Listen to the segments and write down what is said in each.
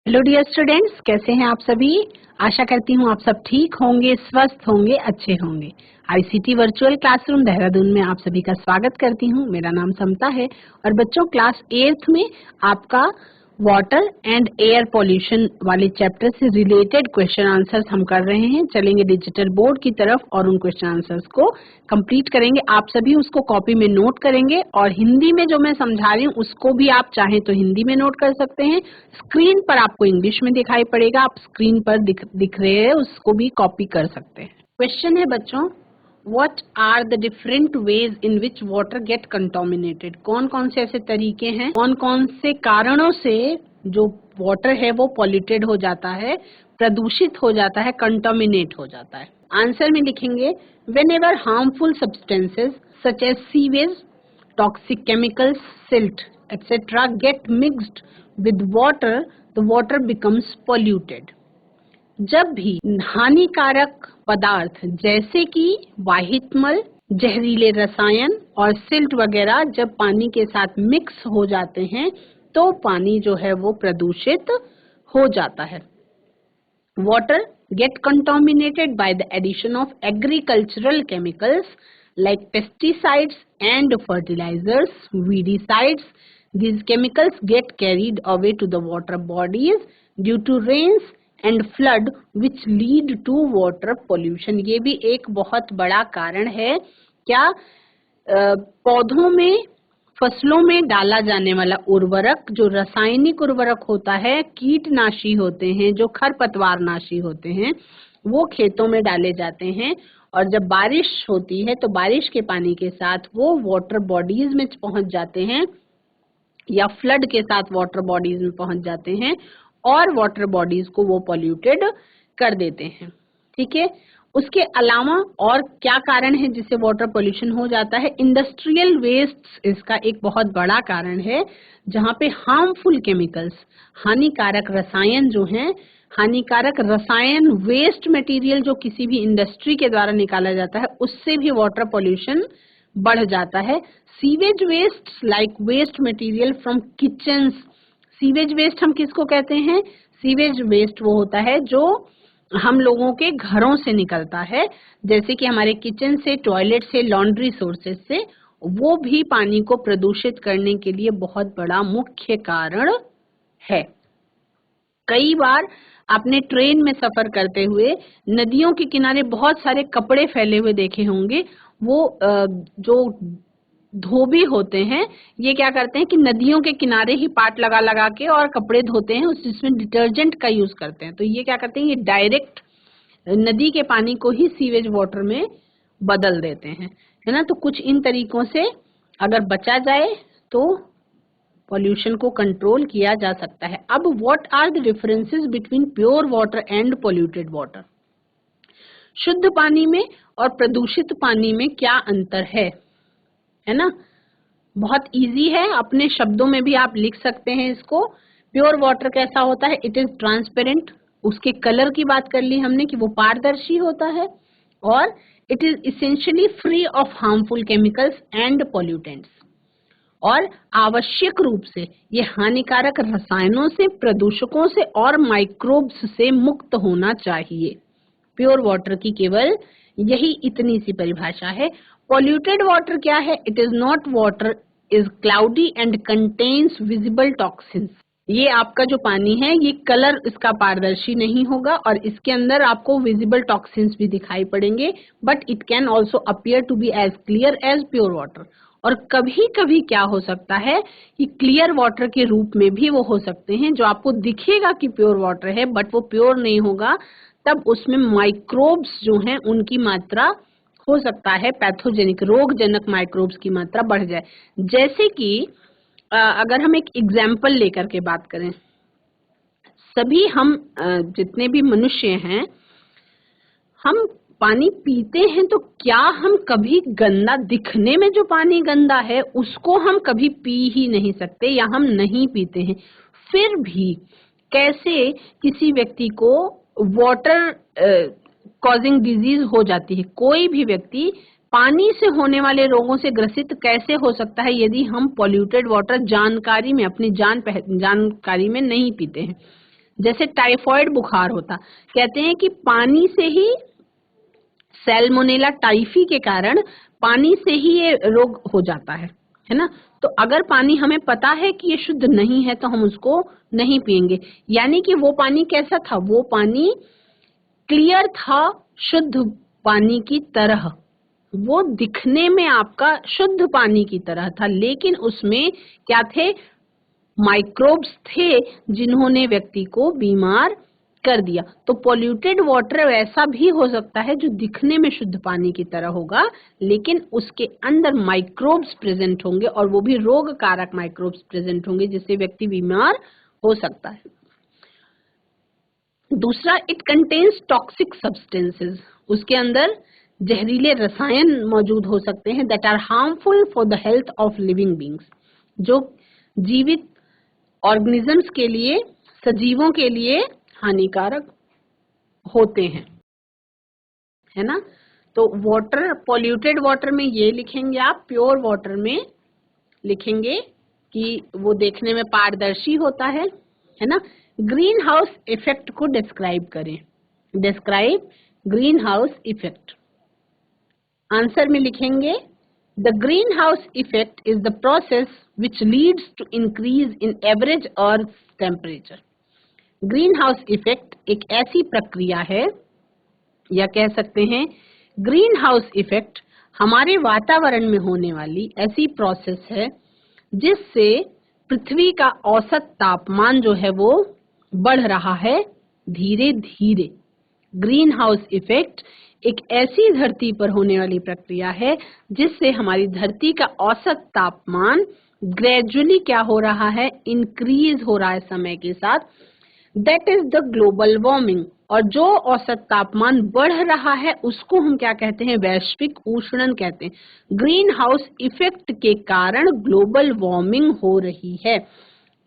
Hello dear students, कैसे हैं आप सभी। आशा करती हूँ आप सब ठीक होंगे, स्वस्थ होंगे, अच्छे होंगे। आईसीटी वर्चुअल क्लासरूम देहरादून में आप सभी का स्वागत करती हूँ। मेरा नाम समता है और बच्चों क्लास 8th में आपका वाटर एंड एयर पॉल्यूशन वाले चैप्टर से रिलेटेड क्वेश्चन आंसर्स हम कर रहे हैं। चलेंगे डिजिटल बोर्ड की तरफ और उन क्वेश्चन आंसर्स को कंप्लीट करेंगे। आप सभी उसको कॉपी में नोट करेंगे और हिंदी में जो मैं समझा रही हूँ उसको भी आप चाहें तो हिंदी में नोट कर सकते हैं। स्क्रीन पर आपको इंग्लिश में दिखाई पड़ेगा, आप स्क्रीन पर दिख रहे हैं उसको भी कॉपी कर सकते हैं। क्वेश्चन है बच्चों, What are the different ways in which water get contaminated? कौन कौन से ऐसे तरीके हैं, कौन कौन से कारणों से जो वाटर है वो पॉल्यूटेड हो जाता है, प्रदूषित हो जाता है, कंटामिनेट हो जाता है। आंसर में लिखेंगे whenever harmful substances such as sewage, toxic chemicals, silt, etc. get mixed with water, the water becomes polluted. जब भी हानिकारक पदार्थ जैसे कि वाहितमल, जहरीले रसायन और सिल्ट वगैरह जब पानी के साथ मिक्स हो जाते हैं तो पानी जो है वो प्रदूषित हो जाता है। Water get contaminated by the addition of agricultural chemicals like pesticides and fertilizers, weedicides. These chemicals get carried away to the water bodies due to rains and flood which lead to water pollution. ये भी एक बहुत बड़ा कारण है। क्या पौधों में, फसलों में डाला जाने वाला उर्वरक, जो रासायनिक उर्वरक होता है, कीटनाशी होते हैं, जो खरपतवारनाशी होते हैं, वो खेतों में डाले जाते हैं और जब बारिश होती है तो बारिश के पानी के साथ वो वाटर बॉडीज में पहुंच जाते हैं या फ्लड के साथ वाटर बॉडीज में पहुंच जाते हैं और वाटर बॉडीज को वो पॉल्यूटेड कर देते हैं। ठीक है, उसके अलावा और क्या कारण है जिससे वाटर पोल्यूशन हो जाता है? इंडस्ट्रियल वेस्ट इसका एक बहुत बड़ा कारण है, जहाँ पे हार्मफुल केमिकल्स, हानिकारक रसायन जो हैं, हानिकारक रसायन, वेस्ट मटेरियल जो किसी भी इंडस्ट्री के द्वारा निकाला जाता है, उससे भी वाटर पोल्यूशन बढ़ जाता है। Sewage waste like waste material from kitchens. Sewage waste हम किसको कहते हैं? सीवेज वेस्ट वो होता है जो हम लोगों के घरों से निकलता है, जैसे कि हमारे किचन से, टॉयलेट से, लॉन्ड्री सोर्सेज से, वो भी पानी को प्रदूषित करने के लिए बहुत बड़ा मुख्य कारण है। कई बार आपने ट्रेन में सफर करते हुए नदियों के किनारे बहुत सारे कपड़े फैले हुए देखे होंगे। वो जो धोबी होते हैं, ये क्या करते हैं कि नदियों के किनारे ही पाट लगा लगा के और कपड़े धोते हैं, जिसमें डिटर्जेंट का यूज करते हैं। तो ये क्या करते हैं, ये डायरेक्ट नदी के पानी को ही सीवेज वाटर में बदल देते हैं, है ना। तो कुछ इन तरीकों से अगर बचा जाए तो पॉल्यूशन को कंट्रोल किया जा सकता है। अब what are the differences between pure water and polluted water? शुद्ध पानी में और प्रदूषित पानी में क्या अंतर है ना। बहुत इजी है, अपने शब्दों में भी आप लिख सकते हैं इसको। प्योर वाटर कैसा होता है? It is transparent. उसके कलर की बात कर ली हमने कि वो पारदर्शी होता है और it is essentially free of harmful chemicals and pollutants. और आवश्यक रूप से ये हानिकारक रसायनों से, प्रदूषकों से और माइक्रोब्स से मुक्त होना चाहिए। प्योर वाटर की केवल यही इतनी सी परिभाषा है। पॉल्यूटेड वाटर क्या है? It is not water, is cloudy and contains visible toxins. ये आपका जो पानी है, ये कलर इसका पारदर्शी नहीं होगा और इसके अंदर आपको विजिबल टॉक्सिन्स भी दिखाई पड़ेंगे, but it can also appear to be as clear as pure water. और कभी कभी क्या हो सकता है कि क्लियर वाटर के रूप में भी वो हो सकते हैं, जो आपको दिखेगा कि प्योर वाटर है बट वो प्योर नहीं होगा। तब उसमें माइक्रोब्स जो हैं उनकी मात्रा, हो सकता है पैथोजेनिक, रोगजनक माइक्रोब्स की मात्रा बढ़ जाए। जैसे कि अगर हम एक एग्जाम्पल लेकर के बात करें, सभी हम जितने भी मनुष्य हैं, हम पानी पीते हैं तो क्या हम कभी गंदा, दिखने में जो पानी गंदा है उसको हम कभी पी ही नहीं सकते या हम नहीं पीते हैं। फिर भी कैसे किसी व्यक्ति को वाटर कॉजिंग डिजीज हो जाती है? कोई भी व्यक्ति पानी से होने वाले रोगों से ग्रसित कैसे हो सकता है यदि हम पॉल्यूटेड वाटर जानकारी में, अपनी जानकारी में नहीं पीते हैं? जैसे टाइफॉइड बुखार होता, कहते हैं कि पानी से ही, सैल्मोनेला टाइफी के कारण पानी से ही ये रोग हो जाता है ना। तो अगर पानी हमें पता है कि ये शुद्ध नहीं है तो हम उसको नहीं पिएंगे। यानी कि वो पानी कैसा था, वो पानी क्लियर था, शुद्ध पानी की तरह, वो दिखने में आपका शुद्ध पानी की तरह था, लेकिन उसमें क्या थे, माइक्रोब्स थे जिन्होंने व्यक्ति को बीमार कर दिया। तो पॉल्यूटेड वाटर वैसा भी हो सकता है जो दिखने में शुद्ध पानी की तरह होगा, लेकिन उसके अंदर माइक्रोब्स प्रेजेंट होंगे और वो भी रोग कारक माइक्रोब्स प्रेजेंट होंगे, जिससे व्यक्ति बीमार हो सकता है। दूसरा, इट कंटेन्स टॉक्सिक सब्सटेंसेस, उसके अंदर जहरीले रसायन मौजूद हो सकते हैं, that are harmful for the health of living beings, जो जीवित ऑर्गेनिजम्स के लिए, सजीवों के लिए हानिकारक होते हैं, है ना। तो वाटर, पॉल्यूटेड वाटर में ये लिखेंगे आप, प्योर वाटर में लिखेंगे कि वो देखने में पारदर्शी होता है ना। ग्रीन हाउस इफेक्ट को डिस्क्राइब करें, describe green house effect. Answer में लिखेंगे the green house effect is the process which leads to increase in average earth temperature. Green house effect एक ऐसी प्रक्रिया है, या कह सकते हैं ग्रीन हाउस इफेक्ट हमारे वातावरण में होने वाली ऐसी प्रोसेस है जिससे पृथ्वी का औसत तापमान जो है वो बढ़ रहा है धीरे धीरे। ग्रीन हाउस इफेक्ट एक ऐसी धरती पर होने वाली प्रक्रिया है जिससे हमारी धरती का औसत तापमान ग्रेजुअली क्या हो रहा है, इंक्रीज हो रहा है समय के साथ, that is the global warming. और जो औसत तापमान बढ़ रहा है उसको हम क्या कहते हैं, वैश्विक ऊष्णन कहते हैं। ग्रीन हाउस इफेक्ट के कारण ग्लोबल वार्मिंग हो रही है।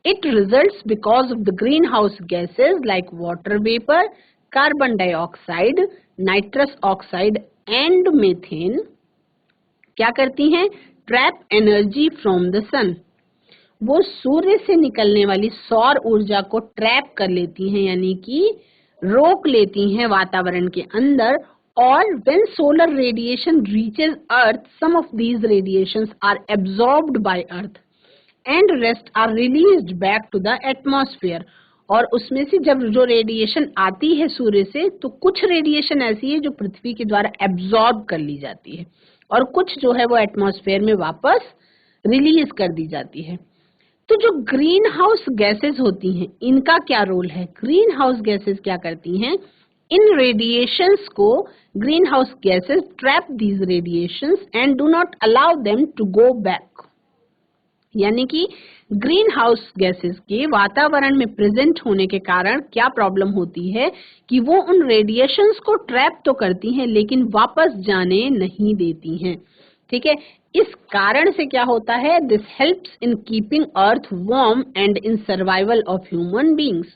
It results because of the green house gases like water vapour, carbon dioxide, nitrous oxide and methane क्या करती हैं, ट्रैप एनर्जी फ्रॉम द सन। वो सूर्य से निकलने वाली सौर ऊर्जा को ट्रैप कर लेती हैं, यानी कि रोक लेती हैं वातावरण के अंदर। और when solar radiation reaches earth, some of these radiations are absorbed by earth and rest are released back to the atmosphere। और उसमें से जब जो रेडिएशन आती है सूर्य से, तो कुछ रेडिएशन ऐसी है जो पृथ्वी के द्वारा एब्जॉर्ब कर ली जाती है और कुछ जो है वो एटमॉस्फेयर में वापस रिलीज कर दी जाती है। तो जो ग्रीन हाउस गैसेस होती हैं, इनका क्या रोल है, ग्रीन हाउस गैसेस क्या करती हैं, इन रेडिएशंस को green house gases trap these radiations and do not allow them to go back. यानी कि ग्रीन हाउस गैसेस के वातावरण में प्रेजेंट होने के कारण क्या प्रॉब्लम होती है कि वो उन रेडिएशंस को ट्रैप तो करती हैं लेकिन वापस जाने नहीं देती हैं, ठीक है। इस कारण से क्या होता है, this helps in keeping earth warm and in survival of human beings.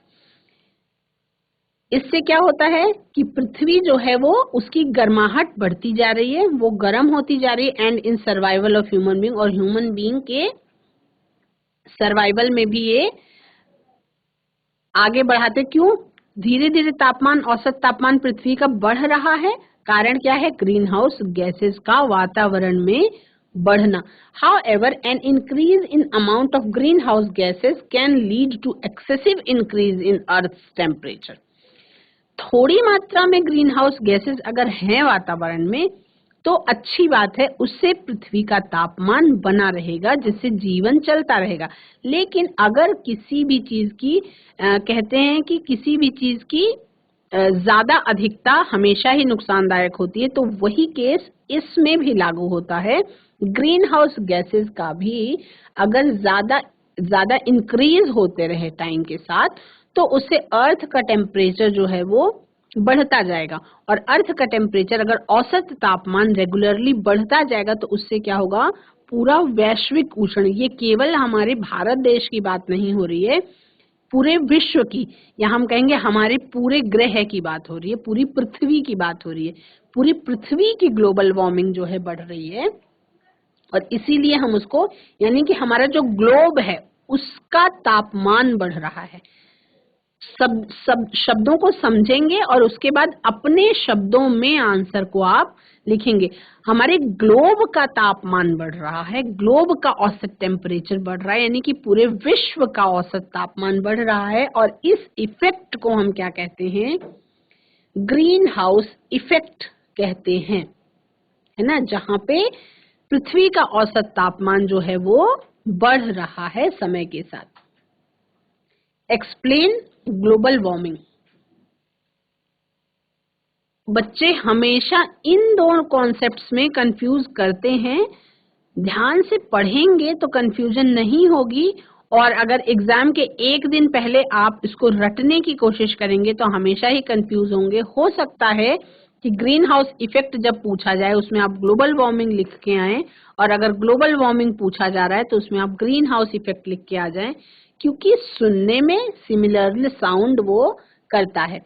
इससे क्या होता है कि पृथ्वी जो है वो उसकी गर्माहट बढ़ती जा रही है, वो गर्म होती जा रही है, and in survival of human being, और ह्यूमन बींग के सर्वाइवल में भी ये आगे बढ़ाते। क्यों, धीरे धीरे तापमान, औसत तापमान पृथ्वी का बढ़ रहा है, कारण क्या है, ग्रीन हाउस गैसेस का वातावरण में बढ़ना। However, an increase in amount of greenhouse gases can lead to excessive increase in Earth's temperature। थोड़ी मात्रा में ग्रीन हाउस गैसेस अगर हैं वातावरण में तो अच्छी बात है, उससे पृथ्वी का तापमान बना रहेगा जिससे जीवन चलता रहेगा। लेकिन अगर किसी भी चीज की कहते हैं कि किसी भी चीज की ज्यादा अधिकता हमेशा ही नुकसानदायक होती है, तो वही केस इसमें भी लागू होता है। ग्रीन हाउस गैसेस का भी अगर ज्यादा इंक्रीज होते रहे टाइम के साथ, तो उससे अर्थ का टेम्परेचर जो है वो बढ़ता जाएगा। और अर्थ का टेम्परेचर अगर औसत तापमान रेगुलरली बढ़ता जाएगा तो उससे क्या होगा, पूरा वैश्विक उष्ण, ये केवल हमारे भारत देश की बात नहीं हो रही है, पूरे विश्व की, या हम कहेंगे हमारे पूरे ग्रह की बात हो रही है, पूरी पृथ्वी की बात हो रही है। पूरी पृथ्वी की ग्लोबल वार्मिंग जो है बढ़ रही है, और इसीलिए हम उसको, यानी कि हमारा जो ग्लोब है उसका तापमान बढ़ रहा है। सब सब शब्दों को समझेंगे और उसके बाद अपने शब्दों में आंसर को आप लिखेंगे। हमारे ग्लोब का तापमान बढ़ रहा है, ग्लोब का औसत टेम्परेचर बढ़ रहा है, यानी कि पूरे विश्व का औसत तापमान बढ़ रहा है, और इस इफेक्ट को हम क्या कहते हैं? ग्रीन हाउस इफेक्ट कहते हैं, है ना, जहां पे पृथ्वी का औसत तापमान जो है वो बढ़ रहा है समय के साथ। Explain global warming. बच्चे हमेशा इन दोनों कॉन्सेप्ट्स में कंफ्यूज करते हैं। ध्यान से पढ़ेंगे तो कंफ्यूजन नहीं होगी, और अगर एग्जाम के एक दिन पहले आप इसको रटने की कोशिश करेंगे तो हमेशा ही कंफ्यूज होंगे। हो सकता है कि ग्रीन हाउस इफेक्ट जब पूछा जाए उसमें आप ग्लोबल वार्मिंग लिख के आए, और अगर ग्लोबल वार्मिंग पूछा जा रहा है तो उसमें आप ग्रीन हाउस इफेक्ट लिख के आ जाएं, क्योंकि सुनने में सिमिलर साउंड वो करता है।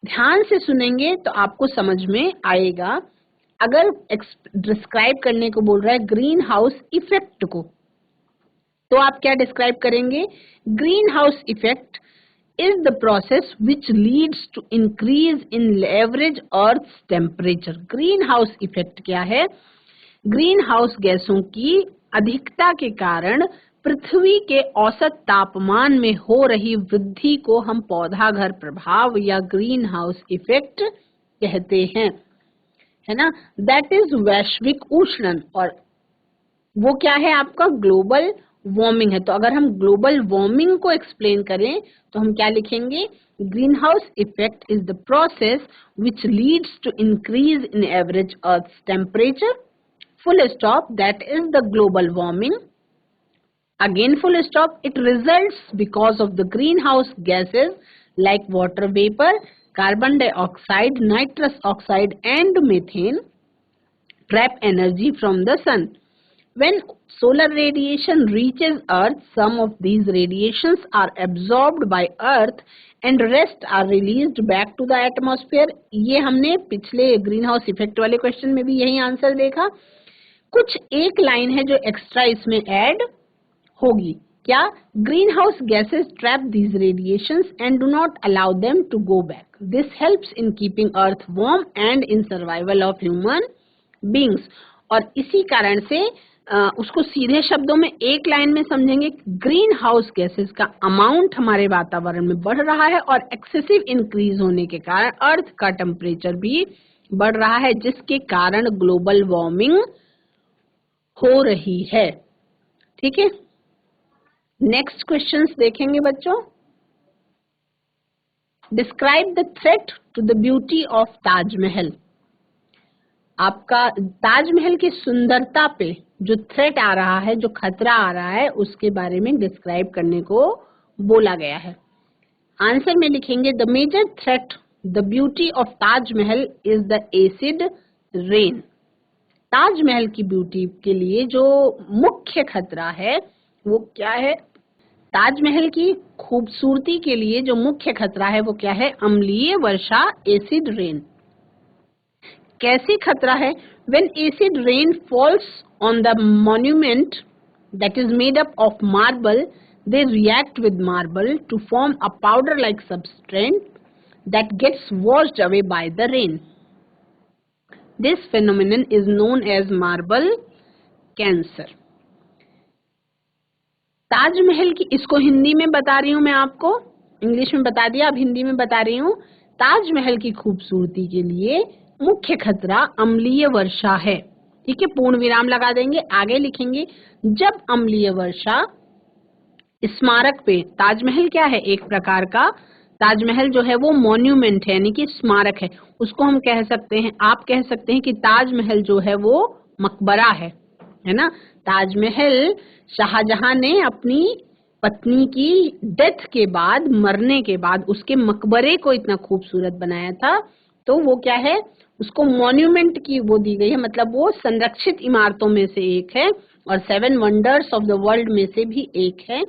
ध्यान से सुनेंगे तो आपको समझ में आएगा। अगर डिस्क्राइब करने को बोल रहा है ग्रीन हाउस इफेक्ट को, तो आप क्या डिस्क्राइब करेंगे? Green house effect is the process which leads to increase in average earth temperature. Green house effect क्या है? ग्रीन हाउस गैसों की अधिकता के कारण पृथ्वी के औसत तापमान में हो रही वृद्धि को हम पौधा घर प्रभाव या ग्रीन हाउस इफेक्ट कहते हैं, है ना। दैट इज वैश्विक उष्णन, और वो क्या है? आपका ग्लोबल वार्मिंग है। तो अगर हम ग्लोबल वार्मिंग को एक्सप्लेन करें तो हम क्या लिखेंगे? Green house effect is the process which leads to increase in average earth temperature, full stop, that is the global warming. Again full stop, it results because of the greenhouse gases like water vapor, carbon dioxide, nitrous oxide and methane trap energy from the sun. When solar radiation reaches earth, some of these radiations are absorbed by earth and rest are released back to the atmosphere. ये हमने पिछले green house effect वाले question में भी यही answer देखा। कुछ एक लाइन है जो एक्स्ट्रा इसमें ऐड होगी। क्या? Green house gases trap these radiations and do not allow them to go back. This helps in keeping earth warm and in survival of human beings. और इसी कारण से उसको सीधे शब्दों में एक लाइन में समझेंगे। ग्रीन हाउस गैसेस का अमाउंट हमारे वातावरण में बढ़ रहा है और एक्सेसिव इंक्रीज होने के कारण अर्थ का टेम्परेचर भी बढ़ रहा है, जिसके कारण ग्लोबल वार्मिंग हो रही है। ठीक है, नेक्स्ट क्वेश्चंस देखेंगे बच्चों। Describe the threat to the beauty of Taj Mahal. आपका ताजमहल की सुंदरता पे जो थ्रेट आ रहा है, जो खतरा आ रहा है, उसके बारे में डिस्क्राइब करने को बोला गया है। आंसर में लिखेंगे the major threat the beauty of Taj Mahal is the acid rain. Taj Mahal की ब्यूटी के लिए जो मुख्य खतरा है वो क्या है? ताजमहल की खूबसूरती के लिए जो मुख्य खतरा है वो क्या है? अम्लीय वर्षा, एसिड रेन। कैसे खतरा है? When acid rain falls on the monument that is made up of marble, they react with marble to form a powder-like substance that gets washed away by the rain. This phenomenon is known as marble cancer. Taj Mahal की, इसको हिंदी में बता रही हूँ मैं आपको, English में बता दिया, अब हिंदी में बता रही हूँ। ताजमहल की खूबसूरती के लिए मुख्य खतरा अम्लीय वर्षा है। ठीक है, पूर्ण विराम लगा देंगे, आगे लिखेंगे जब अम्लीय वर्षा स्मारक पे, ताजमहल क्या है? एक प्रकार का, ताजमहल जो है वो मॉन्यूमेंट है, यानी कि स्मारक है, उसको हम कह सकते हैं, आप कह सकते हैं कि ताजमहल जो है वो मकबरा है ना। ताजमहल शाहजहां ने अपनी पत्नी की डेथ के बाद, मरने के बाद उसके मकबरे को इतना खूबसूरत बनाया था, तो वो क्या है? उसको मॉन्यूमेंट की वो दी गई है, मतलब वो संरक्षित इमारतों में से एक है और 7 वंडर्स ऑफ द वर्ल्ड में से भी एक है।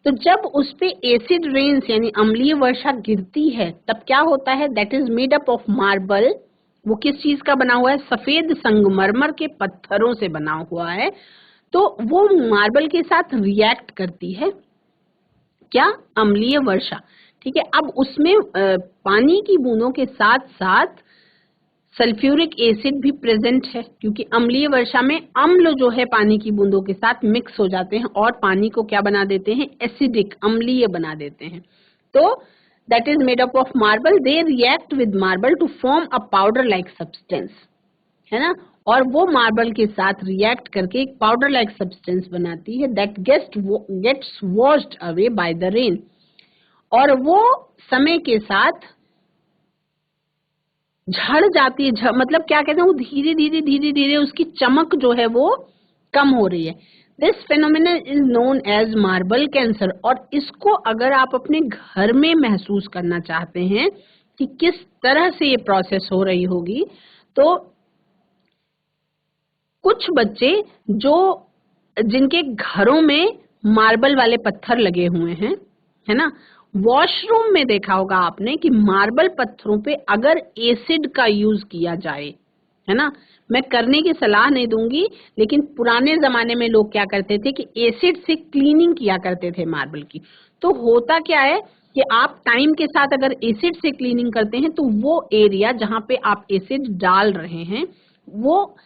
तो जब उस पे एसिड रेन्स यानी अम्लीय वर्षा गिरती है तब क्या होता है? That is made up of marble. वो किस चीज का बना हुआ है? सफेद संगमरमर के पत्थरों से बना हुआ है। तो वो मार्बल के साथ रिएक्ट करती है क्या? अम्लीय वर्षा। ठीक है। अब उसमें पानी की बूंदों के साथ साथ सल्फ्यूरिक एसिड भी प्रेजेंट है, क्योंकि अम्लीय वर्षा में अम्ल जो है पानी की बूंदों के साथ मिक्स हो जाते हैं और पानी को क्या बना देते हैं, एसिडिक, अम्लीय बना देते हैं। तो that is made up of marble, they react with marble to form a powder like substance, है ना, और वो मार्बल के साथ रिएक्ट करके एक पाउडर लाइक सब्सटेंस बनाती है that gets washed away by the rain, और वो समय के साथ झड़ जाती है, मतलब क्या कहते हैं, वो धीरे धीरे धीरे धीरे उसकी चमक जो है वो कम हो रही है। This phenomenon is known as marble cancer. और इसको अगर आप अपने घर में महसूस करना चाहते हैं कि किस तरह से ये प्रोसेस हो रही होगी, तो कुछ बच्चे जिनके घरों में मार्बल वाले पत्थर लगे हुए हैं, है ना, वॉशरूम में देखा होगा आपने कि मार्बल पत्थरों पे अगर एसिड का यूज किया जाए, है ना, मैं करने की सलाह नहीं दूंगी, लेकिन पुराने जमाने में लोग क्या करते थे कि एसिड से क्लीनिंग किया करते थे मार्बल की। तो होता क्या है कि आप टाइम के साथ अगर एसिड से क्लीनिंग करते हैं तो वो एरिया जहां पे आप एसिड डाल रहे हैं वो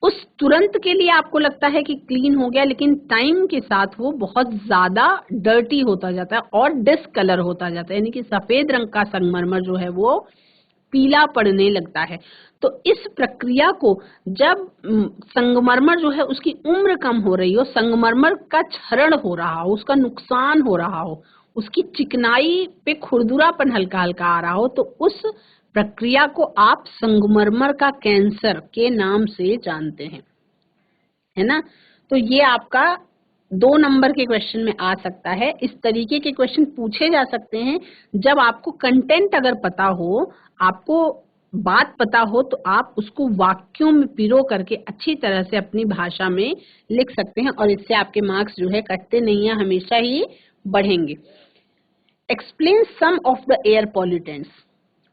उस तुरंत के लिए आपको लगता है कि क्लीन हो गया, लेकिन टाइम के साथ वो बहुत ज्यादा डर्टी होता जाता है और डिसकलर होता जाता है, यानी कि सफेद रंग का संगमरमर जो है वो पीला पड़ने लगता है। तो इस प्रक्रिया को जब संगमरमर जो है उसकी उम्र कम हो रही हो, संगमरमर का क्षरण हो रहा हो, उसका नुकसान हो रहा हो, उसकी चिकनाई पे खुरदुरापन हल्का हल्का आ रहा हो, तो उस प्रक्रिया को आप संगमरमर का कैंसर के नाम से जानते हैं, है ना। तो ये आपका 2 नंबर के क्वेश्चन में आ सकता है। इस तरीके के क्वेश्चन पूछे जा सकते हैं जब आपको कंटेंट अगर पता हो, आपको बात पता हो, तो आप उसको वाक्यों में पिरो करके अच्छी तरह से अपनी भाषा में लिख सकते हैं और इससे आपके मार्क्स जो है कटते नहीं है, हमेशा ही बढ़ेंगे। Explain some of the air pollutants,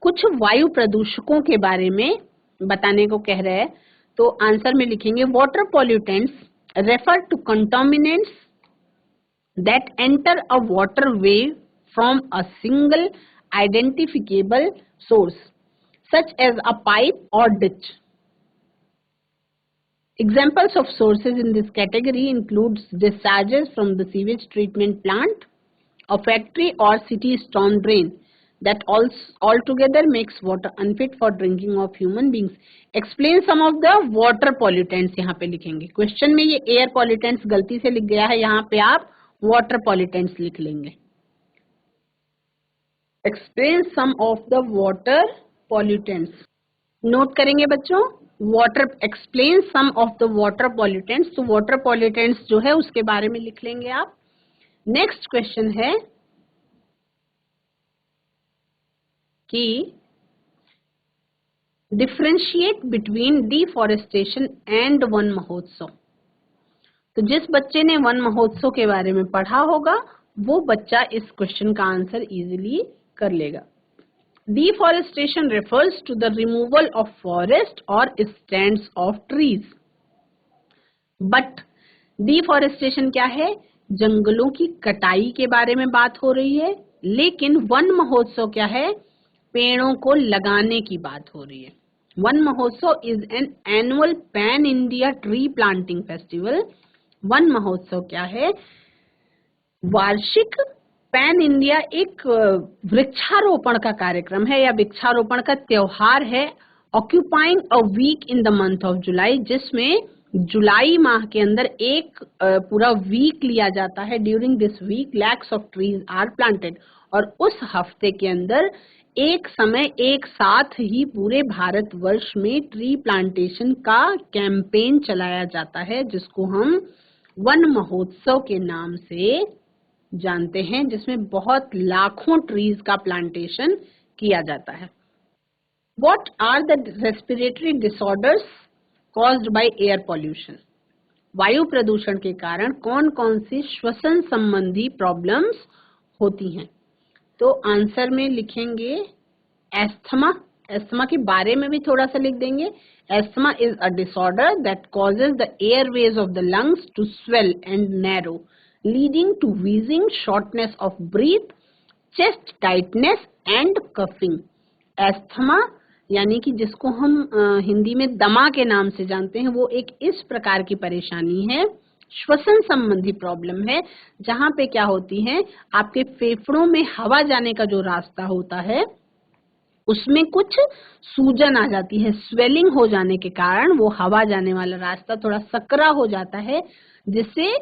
कुछ वायु प्रदूषकों के बारे में बताने को कह रहे हैं। तो आंसर में लिखेंगे water pollutants refer to contaminants that enter a water way from a single identifiable source such as a pipe or ditch. Examples of sources in this category includes discharges from the sewage treatment plant, a factory or city storm drain that altogether makes water unfit for drinking of human beings. Explain some of the water pollutants यहाँ पे लिखेंगे। Question में ये air pollutants गलती से लिख गया है, यहाँ पे आप वाटर पॉल्यूटेंट्स लिख लेंगे। Explain some of the water pollutants. Note करेंगे बच्चों, water, explain some of the water pollutants, तो वाटर पॉल्यूटेंट्स जो है उसके बारे में लिख लेंगे आप। नेक्स्ट क्वेश्चन है कि differentiate between deforestation and one महोत्सव। तो जिस बच्चे ने वन महोत्सव के बारे में पढ़ा होगा वो बच्चा इस क्वेश्चन का आंसर इजीली कर लेगा। Deforestation refers to the removal of forest or stands of trees. But deforestation क्या है? जंगलों की कटाई के बारे में बात हो रही है, लेकिन वन महोत्सव क्या है? पेड़ों को लगाने की बात हो रही है। वन महोत्सव is an annual pan India tree planting festival. One महोत्सव क्या है? वार्षिक पैन इंडिया एक वृक्षारोपण का कार्यक्रम है या वृक्षारोपण का त्योहार है, occupying a week in the month of July, जिसमें जुलाई माह के अंदर एक पूरा वीक लिया जाता है। During this week lakhs of trees are planted, और उस हफ्ते के अंदर एक समय एक साथ ही पूरे भारतवर्ष में ट्री प्लांटेशन का कैंपेन चलाया जाता है, जिसको हम वन महोत्सव के नाम से जानते हैं, जिसमें बहुत लाखों ट्रीज का प्लांटेशन किया जाता है। What are the respiratory disorders caused by air pollution? वायु प्रदूषण के कारण कौन कौन सी श्वसन संबंधी प्रॉब्लम्स होती हैं? तो आंसर में लिखेंगे एस्थमा। एस्थमा के बारे में भी थोड़ा सा लिख देंगे। Asthma is a disorder that causes the airways of the lungs to swell and narrow, leading to wheezing, shortness of breath, chest tightness and coughing. Asthma यानी कि जिसको हम हिंदी में दमा के नाम से जानते हैं, वो एक इस प्रकार की परेशानी है, श्वसन संबंधी प्रॉब्लम है, जहां पे क्या होती है, आपके फेफड़ों में हवा जाने का जो रास्ता होता है उसमें कुछ सूजन आ जाती है, स्वेलिंग हो जाने के कारण वो हवा जाने वाला रास्ता थोड़ा सकरा हो जाता है, जिससे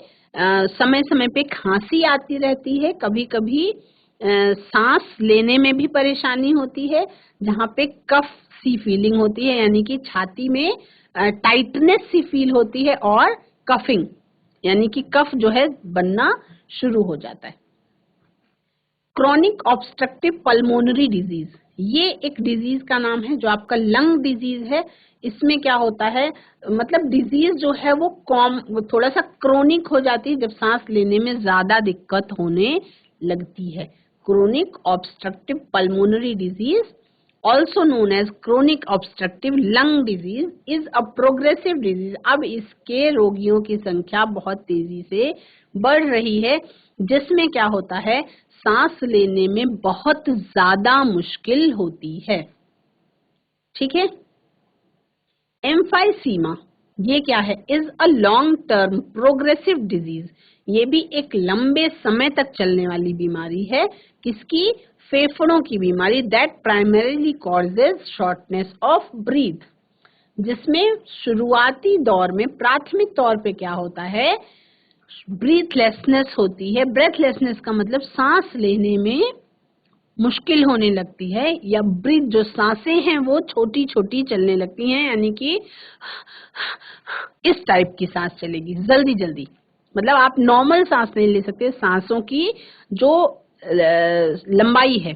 समय समय पे खांसी आती रहती है, कभी कभी सांस लेने में भी परेशानी होती है, जहाँ पे कफ सी फीलिंग होती है, यानी कि छाती में टाइटनेस सी फील होती है, और कफिंग यानी कि कफ जो है बनना शुरू हो जाता है। क्रोनिक ऑब्स्ट्रक्टिव पल्मोनरी डिजीज, ये एक डिजीज का नाम है जो आपका लंग डिजीज है। इसमें क्या होता है, मतलब डिजीज जो है वो थोड़ा सा क्रोनिक हो जाती है जब सांस लेने में ज्यादा दिक्कत होने लगती है। Chronic obstructive pulmonary disease, also known as chronic obstructive lung disease, is a progressive disease। अब इसके रोगियों की संख्या बहुत तेजी से बढ़ रही है, जिसमें क्या होता है, सांस लेने में बहुत ज्यादा मुश्किल होती है। ठीक है। एम्फाइसीमा, ये क्या है, is a long term progressive disease. ये भी एक लंबे समय तक चलने वाली बीमारी है। किसकी? फेफड़ों की बीमारी। That primarily causes shortness of breath, जिसमें शुरुआती दौर में प्राथमिक तौर पे क्या होता है, ब्रीथलेसनेस होती है। ब्रेथलेसनेस का मतलब सांस लेने में मुश्किल होने लगती है, या ब्रीथ जो सांसें हैं वो छोटी छोटी चलने लगती हैं, यानी कि इस टाइप की सांस चलेगी जल्दी जल्दी, मतलब आप नॉर्मल सांस नहीं ले सकते। सांसों की जो लंबाई है,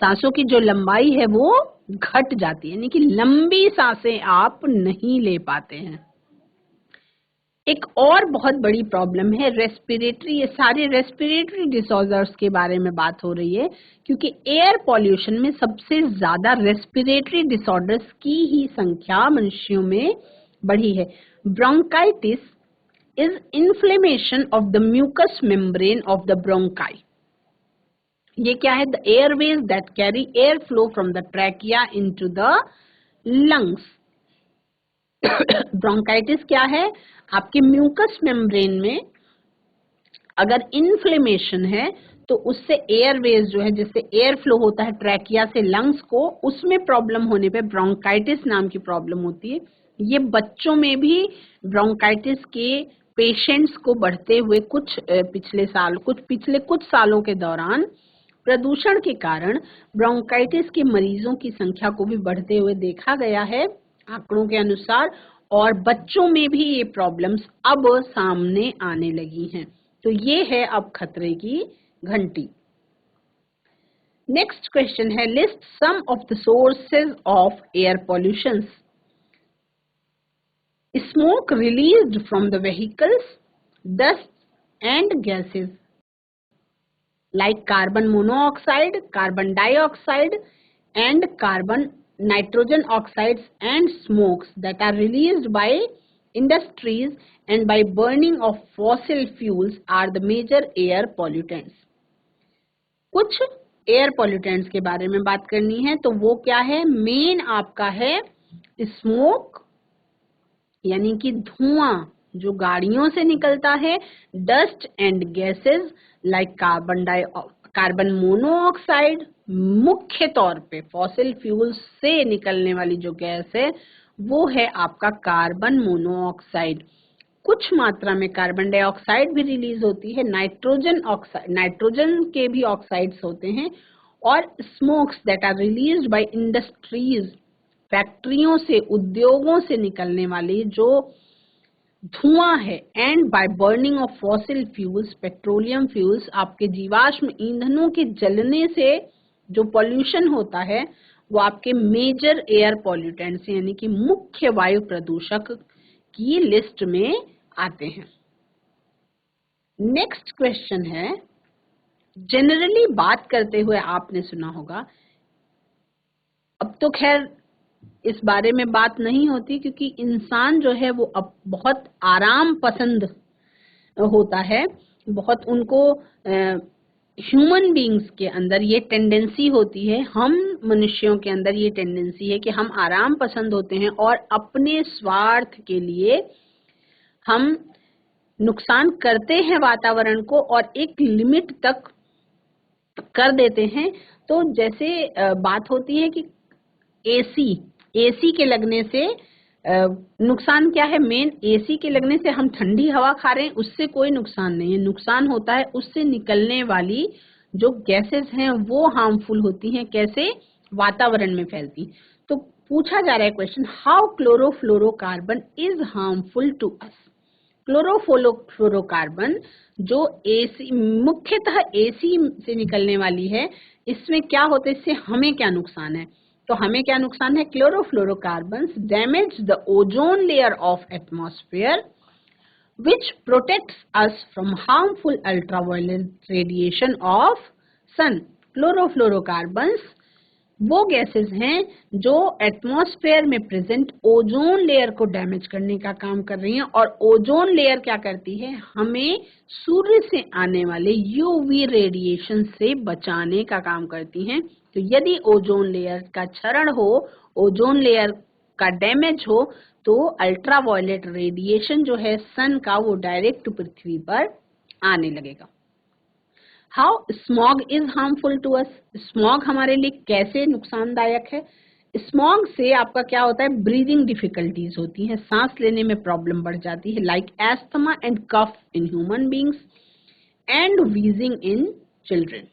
सांसों की जो लंबाई है वो घट जाती है, यानी कि लंबी सांसें आप नहीं ले पाते हैं। एक और बहुत बड़ी प्रॉब्लम है रेस्पिरेटरी। ये सारे रेस्पिरेटरी डिसऑर्डर्स के बारे में बात हो रही है, क्योंकि एयर पॉल्यूशन में सबसे ज्यादा रेस्पिरेटरी डिसऑर्डर्स की ही संख्या मनुष्यों में बढ़ी है। Bronchitis is inflammation of the mucus membrane of the bronchi. ये क्या है? The airways that carry air flow from the trachea into the lungs. Bronchitis क्या है? आपके म्यूकस मेम्ब्रेन में अगर इन्फ्लेमेशन है तो उससे एयरवेज जो है, जिससे एयर फ्लो होता है ट्रैकिया से लंग्स को, उसमें प्रॉब्लम होने पे ब्रोंकाइटिस नाम की प्रॉब्लम होती है। ये बच्चों में भी ब्रोंकाइटिस के पेशेंट्स को बढ़ते हुए पिछले कुछ सालों के दौरान प्रदूषण के कारण ब्रोंकाइटिस के मरीजों की संख्या को भी बढ़ते हुए देखा गया है आंकड़ों के अनुसार, और बच्चों में भी ये प्रॉब्लम्स अब सामने आने लगी हैं। तो ये है अब खतरे की घंटी। नेक्स्ट क्वेश्चन है, list some of the sources of air pollution. Smoke released from the vehicles, dust and gases like carbon monoxide, carbon dioxide and nitrogen oxides and smokes that are released by industries and by burning of fossil fuels are the major air pollutants। कुछ air pollutants के बारे में बात करनी है, तो वो क्या है? मेन आपका है स्मोक यानी कि धुआं जो गाड़ियों से निकलता है, dust and gases like carbon monoxide, मुख्य तौर पे फॉसिल फ्यूल्स से निकलने वाली जो गैस है वो है आपका कार्बन मोनोऑक्साइड। कुछ मात्रा में कार्बन डाइऑक्साइड भी रिलीज होती है, नाइट्रोजन के भी ऑक्साइड्स होते हैं, और smokes that are released by industries, फैक्ट्रियों से, उद्योगों से निकलने वाली जो धुआं है, and by burning of fossil fuels, petroleum fuels, आपके जीवाश्म ईंधनों के जलने से जो पॉल्यूशन होता है वो आपके मेजर एयर पॉल्यूटेंट्स यानी कि मुख्य वायु प्रदूषक की लिस्ट में आते हैं। नेक्स्ट क्वेश्चन है, जनरली बात करते हुए आपने सुना होगा, अब तो खैर इस बारे में बात नहीं होती क्योंकि इंसान जो है वो अब बहुत आराम पसंद होता है, बहुत उनको ह्यूमन बीइंग्स के अंदर ये टेंडेंसी होती है, हम मनुष्यों के अंदर ये टेंडेंसी है कि हम आराम पसंद होते हैं और अपने स्वार्थ के लिए हम नुकसान करते हैं वातावरण को और एक लिमिट तक कर देते हैं। तो जैसे बात होती है कि एसी एसी के लगने से नुकसान क्या है, मेन एसी के लगने से हम ठंडी हवा खा रहे हैं, उससे कोई नुकसान नहीं है। नुकसान होता है उससे निकलने वाली जो गैसेस हैं वो हार्मफुल होती हैं, कैसे, वातावरण में फैलती। तो पूछा जा रहा है question, how chlorofluorocarbon is harmful to us. Chlorofluorocarbon जो एसी, मुख्यतः एसी से निकलने वाली है, इसमें क्या होता है, इससे हमें क्या नुकसान है। तो हमें क्या नुकसान है, chlorofluorocarbons damage the ozone layer of atmosphere which protects us from harmful ultraviolet radiation of sun। Chlorofluorocarbons वो गैसेस हैं जो एटमॉस्फेयर में प्रेजेंट ओजोन लेयर को डैमेज करने का काम कर रही हैं। और ओजोन लेयर क्या करती है, हमें सूर्य से आने वाले यूवी रेडिएशन से बचाने का काम करती हैं। तो यदि ओजोन लेयर का क्षरण हो, ओजोन लेयर का डैमेज हो, तो अल्ट्रावायलेट रेडिएशन जो है सन का, वो डायरेक्ट पृथ्वी पर आने लगेगा। How smog is harmful to us. Smog हमारे लिए कैसे नुकसानदायक है। स्मॉग से आपका क्या होता है, ब्रीदिंग डिफिकल्टीज होती हैं, सांस लेने में प्रॉब्लम बढ़ जाती है, like asthma and cough in human beings and wheezing in children.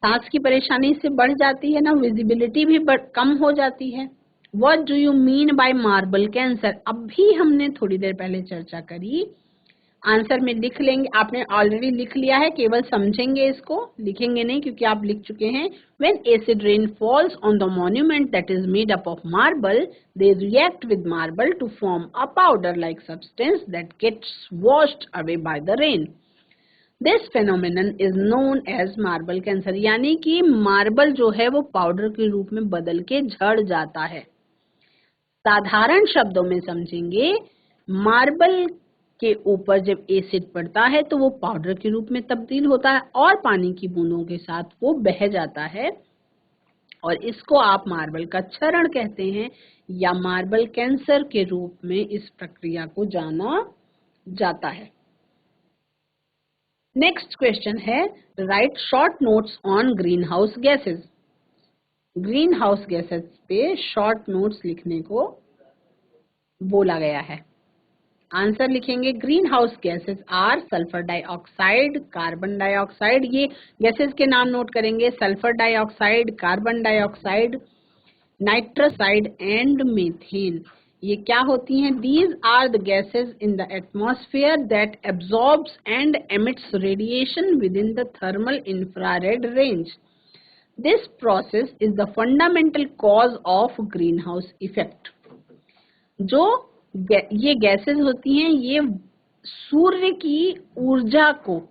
सांस की परेशानी से बढ़ जाती है ना, विजिबिलिटी भी कम हो जाती है। What do you mean by marble cancer, अभी हमने थोड़ी देर पहले चर्चा करी। आंसर में लिख लेंगे, आपने ऑलरेडी लिख लिया है, केवल समझेंगे इसको, लिखेंगे नहीं क्योंकि आप लिख चुके हैं। When acid rain falls on the monument that is made up of marble, they react with marble to form a powder-like substance that gets washed away by the rain. This phenomenon is known as marble cancer। यानी कि marble जो है वो powder के रूप में बदल के झड़ जाता है। साधारण शब्दों में समझेंगे, मार्बल के ऊपर जब एसिड पड़ता है तो वो पाउडर के रूप में तब्दील होता है और पानी की बूंदों के साथ वो बह जाता है, और इसको आप मार्बल का क्षरण कहते हैं या मार्बल कैंसर के रूप में इस प्रक्रिया को जाना जाता है। नेक्स्ट क्वेश्चन है, write short notes on green house gases. Green house gases पे शॉर्ट नोट्स लिखने को बोला गया है। आंसर लिखेंगे, green house gases are sulphur dioxide, carbon dioxide. ये गैसेस के नाम नोट करेंगे, sulphur dioxide, carbon dioxide, nitrous oxide and methane. ये क्या होती हैं, these are the gases in the atmosphere that absorbs and emits radiation within the thermal infrared range. This process is the fundamental cause of green house effect. जो ये gases होती हैं, ये सूर्य की ऊर्जा को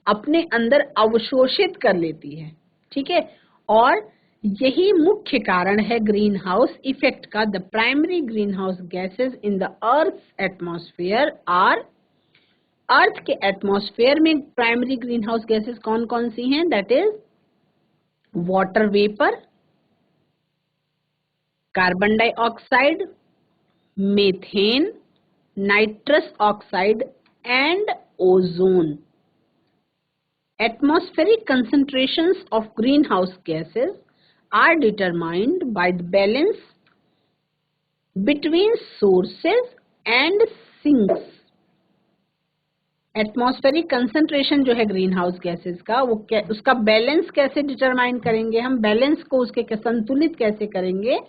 अपने अंदर अवशोषित कर लेती है, ठीक है, और यही मुख्य कारण है ग्रीन हाउस इफेक्ट का। The primary green house gases in the earth atmosphere are, earth के एटमॉस्फेयर में प्राइमरी ग्रीन हाउस गैसेस कौन कौन सी हैं, that is water vapour, carbon dioxide, methane, nitrous oxide and ozone. Atmospheric concentrations of greenhouse gases are determined by the balance between sources and sinks. Atmospheric concentration जो है green house gases का, वो उसका balance कैसे determine करेंगे हम, balance को उसके संतुलित कैसे करेंगे।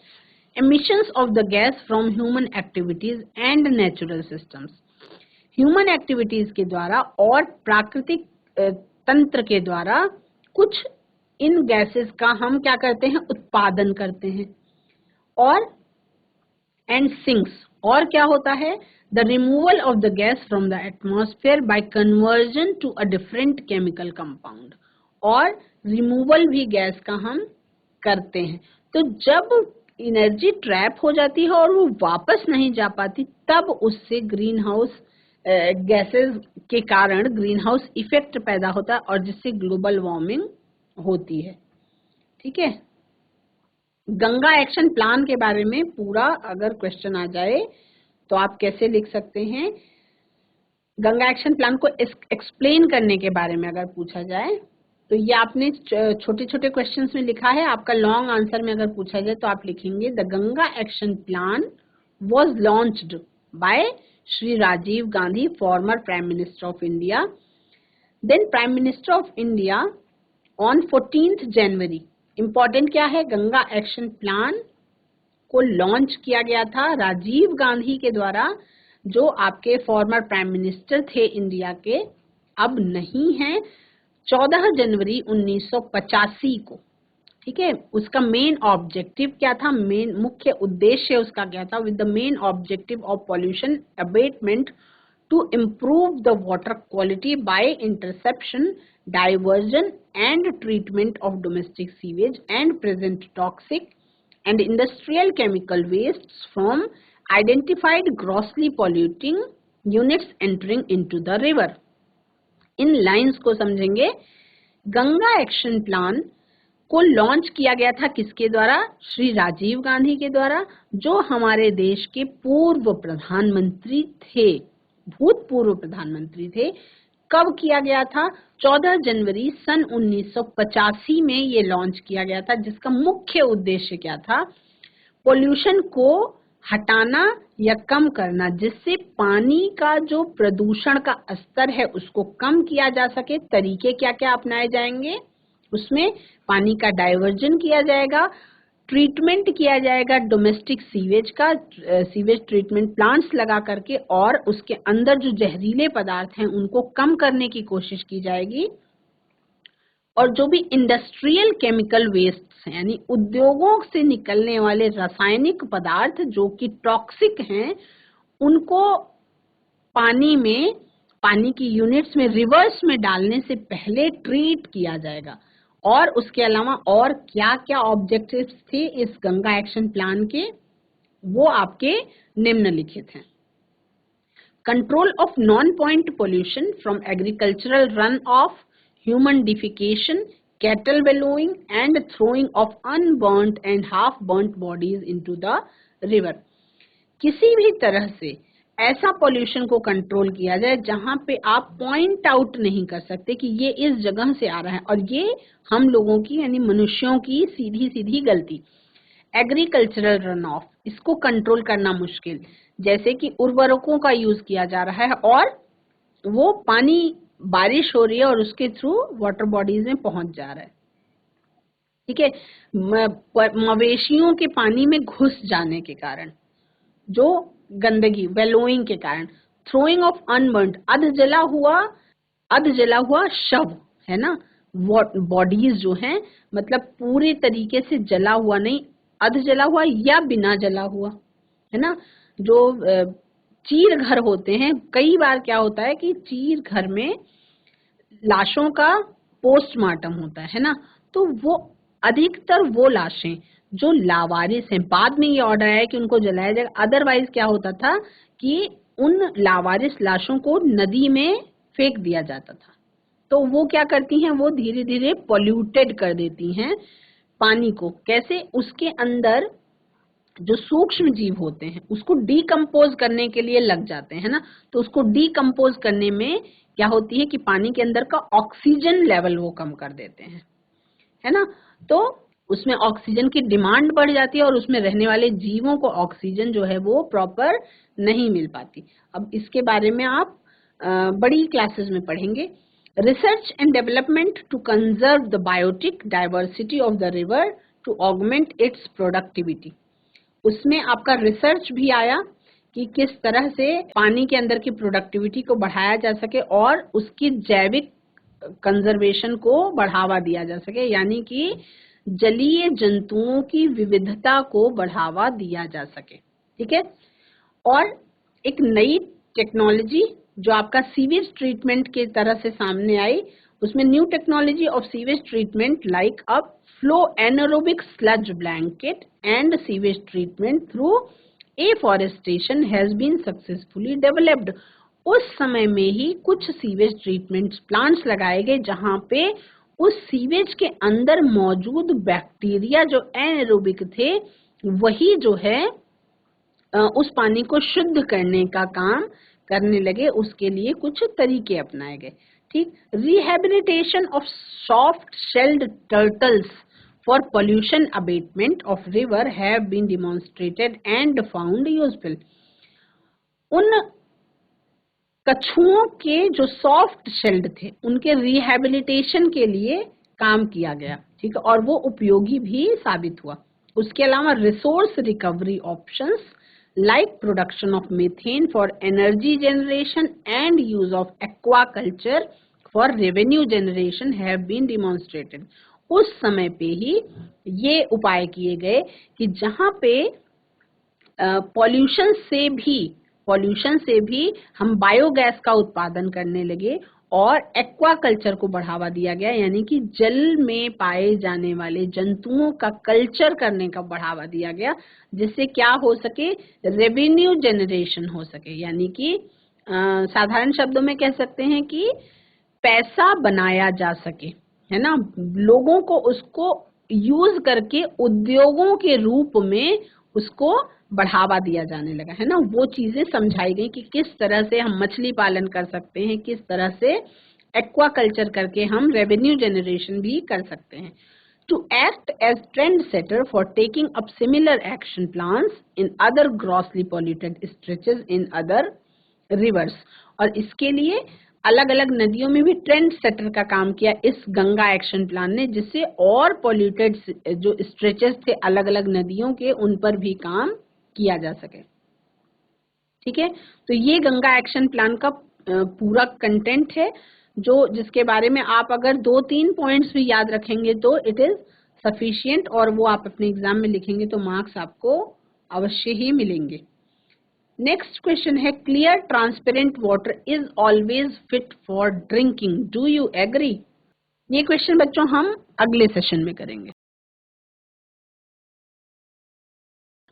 emissions of the gas from human activities and natural systems, human activities के द्वारा और प्राकृतिक तंत्र के द्वारा कुछ इन गैसेस का हम क्या करते हैं, उत्पादन करते हैं। और एंड सिंक्स, और क्या होता है, the removal of the gas from the atmosphere by conversion to a different chemical compound, और रिमूवल भी गैस का हम करते हैं। तो जब एनर्जी ट्रैप हो जाती है और वो वापस नहीं जा पाती, तब उससे ग्रीन हाउस गैसेस के कारण ग्रीन हाउस इफेक्ट पैदा होता है और जिससे ग्लोबल वार्मिंग होती है। ठीक है, गंगा एक्शन प्लान के बारे में पूरा अगर क्वेश्चन आ जाए तो आप कैसे लिख सकते हैं? गंगा एक्शन प्लान को एक्सप्लेन करने के बारे में अगर पूछा जाए तो ये आपने छोटे छोटे क्वेश्चंस में लिखा है। आपका लॉन्ग आंसर में अगर पूछा जाए तो आप लिखेंगे the Ganga action plan was launched by Shri Rajiv Gandhi, former Prime Minister of India, then Prime Minister of India on 14th January। Important क्या है? गंगा एक्शन प्लान को लॉन्च किया गया था राजीव गांधी के द्वारा, जो आपके फॉर्मर प्राइम मिनिस्टर थे इंडिया के, अब नहीं है, 14 जनवरी 1985 को। ठीक है, उसका मेन ऑब्जेक्टिव क्या था? मेन मुख्य उद्देश्य उसका क्या था? With the main objective of pollution abatement to improve the water quality by interception, diversion and treatment of domestic sewage and present toxic and industrial chemical wastes from identified grossly polluting units entering into the river। In lines को समझेंगे। Ganga action plan को launch किया गया था किसके द्वारा? श्री राजीव गांधी के द्वारा, जो हमारे देश के पूर्व प्रधानमंत्री थे, भूतपूर्व प्रधानमंत्री थे। कब किया गया था? 14 जनवरी सन 1985 में ये लॉन्च किया गया था, जिसका मुख्य उद्देश्य क्या था? पोल्यूशन को हटाना या कम करना, जिससे पानी का जो प्रदूषण का स्तर है उसको कम किया जा सके। तरीके क्या क्या अपनाए जाएंगे? उसमें पानी का डाइवर्जन किया जाएगा, ट्रीटमेंट किया जाएगा डोमेस्टिक सीवेज का, सीवेज ट्रीटमेंट प्लांट्स लगा करके, और उसके अंदर जो जहरीले पदार्थ हैं उनको कम करने की कोशिश की जाएगी। और जो भी इंडस्ट्रियल केमिकल वेस्ट हैं, यानी उद्योगों से निकलने वाले रासायनिक पदार्थ जो कि टॉक्सिक हैं, उनको पानी में, पानी की यूनिट्स में, रिवर्स में डालने से पहले ट्रीट किया जाएगा। और उसके अलावा और क्या क्या ऑब्जेक्टिव्स थे इस गंगा एक्शन प्लान के, वो आपके निम्नलिखित हैं। Control of non point pollution from agricultural run off, human defecation, cattle wallowing and throwing of unburned and half burned bodies into the river. किसी भी तरह से ऐसा पॉल्यूशन को कंट्रोल किया जाए जहां पे आप पॉइंट आउट नहीं कर सकते कि ये इस जगह से आ रहा है, और ये हम लोगों की यानी मनुष्यों की सीधी सीधी गलती। एग्रीकल्चरल रन ऑफ, इसको कंट्रोल करना मुश्किल, जैसे कि उर्वरकों का यूज किया जा रहा है और वो पानी, बारिश हो रही है और उसके थ्रू वाटर बॉडीज में पहुंच जा रहा है। ठीक है, मवेशियों के पानी में घुस जाने के कारण, जो गंदगी, वेलोइंग के कारण, थ्रोइंग ऑफ अनबर्न्ड, अध जला हुआ शव है ना, बॉडीज जो हैं, मतलब पूरे तरीके से जला हुआ नहीं, अध जला हुआ या बिना जला हुआ, है ना। जो चीर घर होते हैं, कई बार क्या होता है कि चीर घर में लाशों का पोस्टमार्टम होता है ना, तो वो अधिकतर वो लाशें जो लावारिस हैं, बाद में ये ऑर्डर आया कि उनको जलाया जाएगा, अदरवाइज क्या होता था कि उन लावारिस लाशों को नदी में फेंक दिया जाता था। तो वो क्या करती हैं, वो धीरे धीरे पॉल्यूटेड कर देती हैं पानी को। कैसे? उसके अंदर जो सूक्ष्म जीव होते हैं उसको डीकम्पोज करने के लिए लग जाते हैं ना, तो उसको डीकम्पोज करने में क्या होती है कि पानी के अंदर का ऑक्सीजन लेवल वो कम कर देते हैं, है ना। तो उसमें ऑक्सीजन की डिमांड बढ़ जाती है और उसमें रहने वाले जीवों को ऑक्सीजन जो है वो प्रॉपर नहीं मिल पाती। अब इसके बारे में आप बड़ी क्लासेस में पढ़ेंगे। Research and development to conserve the biotic diversity of the river to augment its productivity. उसमें आपका रिसर्च भी आया कि किस तरह से पानी के अंदर की प्रोडक्टिविटी को बढ़ाया जा सके और उसकी जैविक कंजर्वेशन को बढ़ावा दिया जा सके, यानी कि जलीय जंतुओं की विविधता को बढ़ावा दिया जा सके। ठीक है, और एक नई टेक्नोलॉजी जो आपका सीवेज ट्रीटमेंट के तरह से सामने आई, उसमें new technology of sewage treatment like a flow anaerobic sludge blanket and sewage treatment through afforestation has been successfully developed. उस समय में ही कुछ सीवेज ट्रीटमेंट प्लांट्स लगाए गए जहां पे उस सीवेज के अंदर मौजूद बैक्टीरिया जो एनारोबिक थे वही जो है उस पानी को शुद्ध करने का काम करने लगे। उसके लिए कुछ तरीके अपनाए गए। ठीक, rehabilitation of soft shelled turtles for pollution abatement of river have been demonstrated and found useful. उन कछुओं के जो सॉफ्ट शेल्ड थे उनके रिहेबिलिटेशन के लिए काम किया गया। ठीक है, और वो उपयोगी भी साबित हुआ। उसके अलावा resource recovery options like production of methane for energy generation and use of aquaculture for revenue generation have been demonstrated। उस समय पे ही ये उपाय किए गए कि जहां पे पॉल्यूशन से भी हम बायोगैस का उत्पादन करने लगे और एक्वाकल्चर को बढ़ावा दिया गया, यानी कि जल में पाए जाने वाले जंतुओं का कल्चर करने का बढ़ावा दिया गया, जिससे क्या हो सके, रेवेन्यू जनरेशन हो सके। यानी कि साधारण शब्दों में कह सकते हैं कि पैसा बनाया जा सके, है ना। लोगों को उसको यूज करके उद्योगों के रूप में उसको बढ़ावा दिया जाने लगा, है ना। वो चीजें समझाई गई कि किस तरह से हम मछली पालन कर सकते हैं, किस तरह से एक्वाकल्चर करके हम रेवेन्यू जनरेशन भी कर सकते हैं। To act as trend setter for taking up similar action plans in other grossly polluted stretches in other rivers। और इसके लिए अलग अलग नदियों में भी ट्रेंड सेटर का काम किया इस गंगा एक्शन प्लान ने, जिससे और पॉल्यूटेड जो स्ट्रेचेस थे अलग अलग नदियों के उन पर भी काम किया जा सके। ठीक है, तो ये गंगा एक्शन प्लान का पूरा कंटेंट है, जो जिसके बारे में आप अगर 2-3 पॉइंट्स भी याद रखेंगे तो इट इज सफिशिएंट, और वो आप अपने एग्जाम में लिखेंगे तो मार्क्स आपको अवश्य ही मिलेंगे। नेक्स्ट क्वेश्चन है, clear transparent water is always fit for drinking, do you agree. ये क्वेश्चन बच्चों हम अगले सेशन में करेंगे।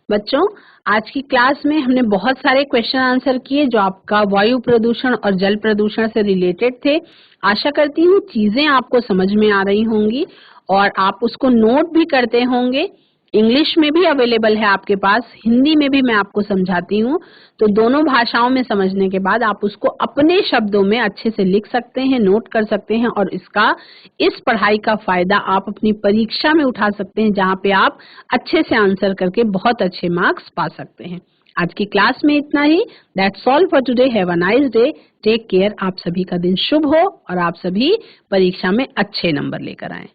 बच्चों, आज की क्लास में हमने बहुत सारे क्वेश्चन आंसर किए जो आपका वायु प्रदूषण और जल प्रदूषण से रिलेटेड थे। आशा करती हूँ चीजें आपको समझ में आ रही होंगी और आप उसको नोट भी करते होंगे। इंग्लिश में भी अवेलेबल है आपके पास, हिंदी में भी मैं आपको समझाती हूँ, तो दोनों भाषाओं में समझने के बाद आप उसको अपने शब्दों में अच्छे से लिख सकते हैं, नोट कर सकते हैं, और इस पढ़ाई का फायदा आप अपनी परीक्षा में उठा सकते हैं, जहाँ पे आप अच्छे से आंसर करके बहुत अच्छे मार्क्स पा सकते हैं। आज की क्लास में इतना ही। That's all for today. Have a nice day, take care. आप सभी का दिन शुभ हो और आप सभी परीक्षा में अच्छे नंबर लेकर आएं।